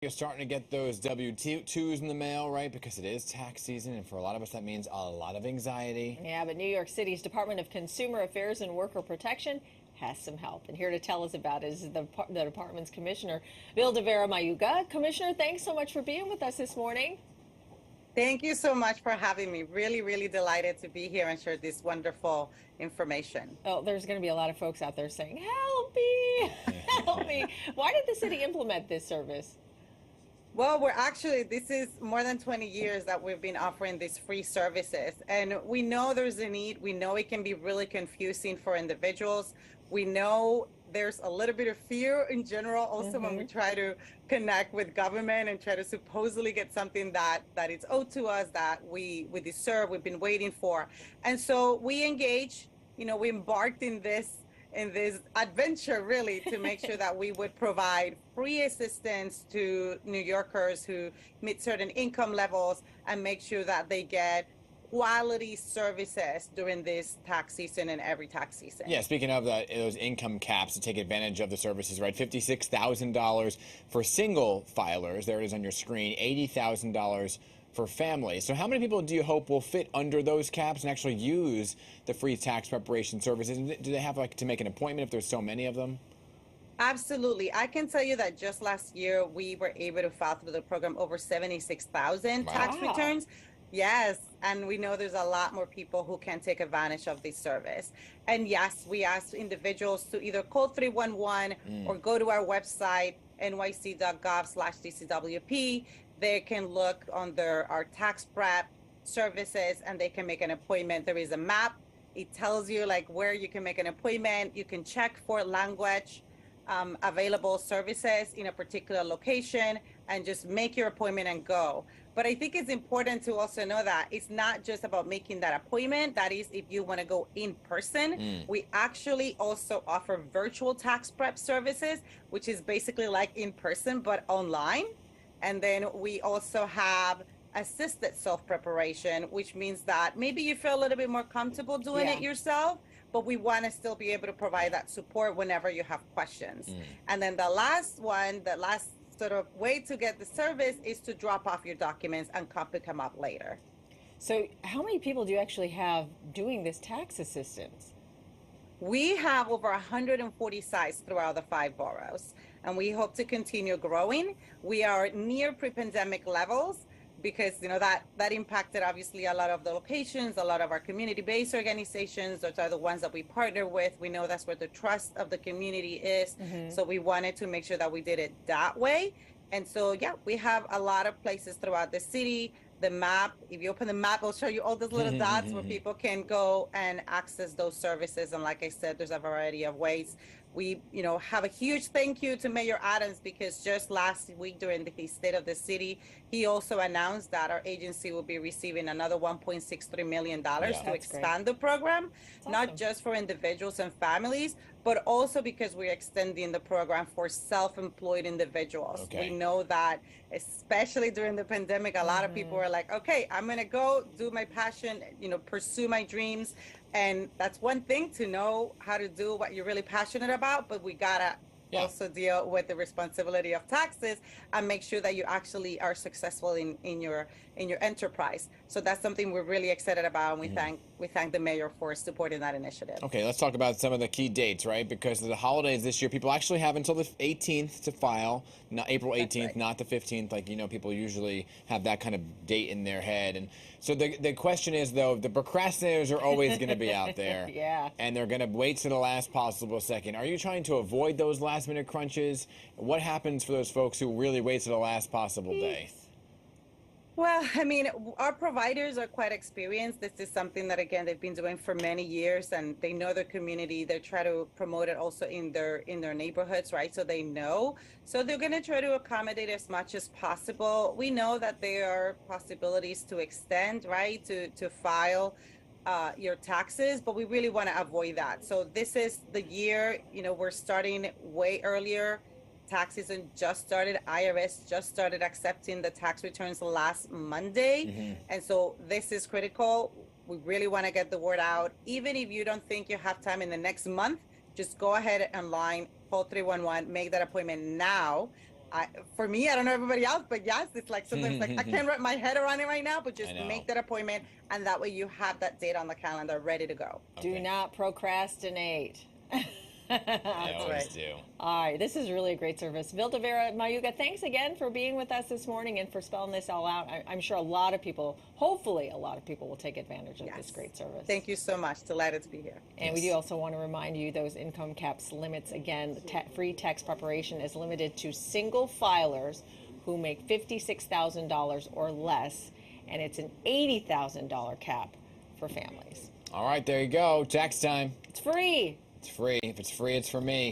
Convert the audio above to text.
You're starting to get those W-2s in the mail, right? Because it is tax season, and for a lot of us, that means a lot of anxiety. Yeah, but New York City's Department of Consumer Affairs and Worker Protection has some help. And here to tell us about it is the department's commissioner, Bill de Vera Mayuga. Commissioner, thanks so much for being with us this morning. Thank you so much for having me. Really, really delighted to be here and share this wonderful information. Oh, there's going to be a lot of folks out there saying, help me, help me. Why did the city implement this service? Well, this is more than 20 years that we've been offering these free services. And we know there's a need. We know it can be really confusing for individuals. We know there's a little bit of fear in general also when we try to connect with government and try to supposedly get something that is owed to us, that we deserve, we've been waiting for. And so we engaged, we embarked in this adventure really to make sure that we would provide free assistance to New Yorkers who meet certain income levels and make sure that they get quality services during this tax season and every tax season. Yeah, speaking of those income caps to take advantage of the services, right? $56,000 for single filers. There it is on your screen. $80,000 for families. So how many people do you hope will fit under those caps and actually use the free tax preparation services? Do they have to make an appointment if there's so many of them? Absolutely. I can tell you that just last year we were able to file through the program over 76,000 tax returns. Yes, and we know there's a lot more people who can take advantage of this service. And yes, we ask individuals to either call 311 or go to our website, nyc.gov/DCWP. They can look under our tax prep services and they can make an appointment. There is a map. It tells you where you can make an appointment. You can check for language available services in a particular location and just make your appointment and go. But I think it's important to also know that it's not just about making that appointment. That is, if you want to go in person, we actually also offer virtual tax prep services, which is basically like in person, but online. And then we also have assisted self-preparation, which means that maybe you feel a little bit more comfortable doing it yourself, but we want to still be able to provide that support whenever you have questions. And then the last sort of way to get the service is to drop off your documents and pick them up later. So how many people do you actually have doing this tax assistance? We have over 140 sites throughout the 5 boroughs, and we hope to continue growing. We are near pre-pandemic levels because that impacted obviously a lot of the locations, a lot of our community-based organizations. Those are the ones that we partner with. We know that's where the trust of the community is. So we wanted to make sure that we did it that way. And so, yeah, we have a lot of places throughout the city. The map, if you open the map, it'll show you all those little dots where people can go and access those services. And like I said, there's a variety of ways. We, have a huge thank you to Mayor Adams because just last week during the State of the City, he also announced that our agency will be receiving another $1.63 million to expand the program, not just for individuals and families, but also because we're extending the program for self-employed individuals. We know that, especially during the pandemic, a lot of people were like, okay, I'm going to go do my passion, pursue my dreams. And that's one thing to know how to do what you're really passionate about, but we gotta also deal with the responsibility of taxes and make sure that you actually are successful in your enterprise. So that's something we're really excited about, and we thank the mayor for supporting that initiative. Okay, let's talk about some of the key dates, right? Because of the holidays this year, people actually have until the 18th to file, not April 18th, not the 15th, people usually have that kind of date in their head. And so the question is, though, the procrastinators are always going to be out there. And they're going to wait to the last possible second. Are you trying to avoid those last-minute crunches? What happens for those folks who really wait to the last possible day? Well, I mean, our providers are quite experienced. This is something that, again, they've been doing for many years, and they know their community. They try to promote it also in their neighborhoods, right? So they know. So they're going to try to accommodate as much as possible. We know that there are possibilities to extend, right, to file your taxes, but we really want to avoid that. So this is the year, we're starting way earlier. Tax season just started. IRS just started accepting the tax returns last Monday. And so this is critical. We really want to get the word out. Even if you don't think you have time in the next month, just go ahead online, call 311, make that appointment now. For me, I don't know everybody else, but yes, it's like sometimes like I can't wrap my head around it right now, but just make that appointment, and that way you have that date on the calendar ready to go. Do not procrastinate. I always do. All right, this is really a great service. Vilda Vera Mayuga, thanks again for being with us this morning and for spelling this all out. I'm sure a lot of people, hopefully a lot of people, will take advantage of this great service. Thank you so much. Delighted to be here. And we do also want to remind you those income caps limits. Again, the free tax preparation is limited to single filers who make $56,000 or less, and it's an $80,000 cap for families. All right, there you go. Tax time. It's free. It's free. If it's free, it's for me.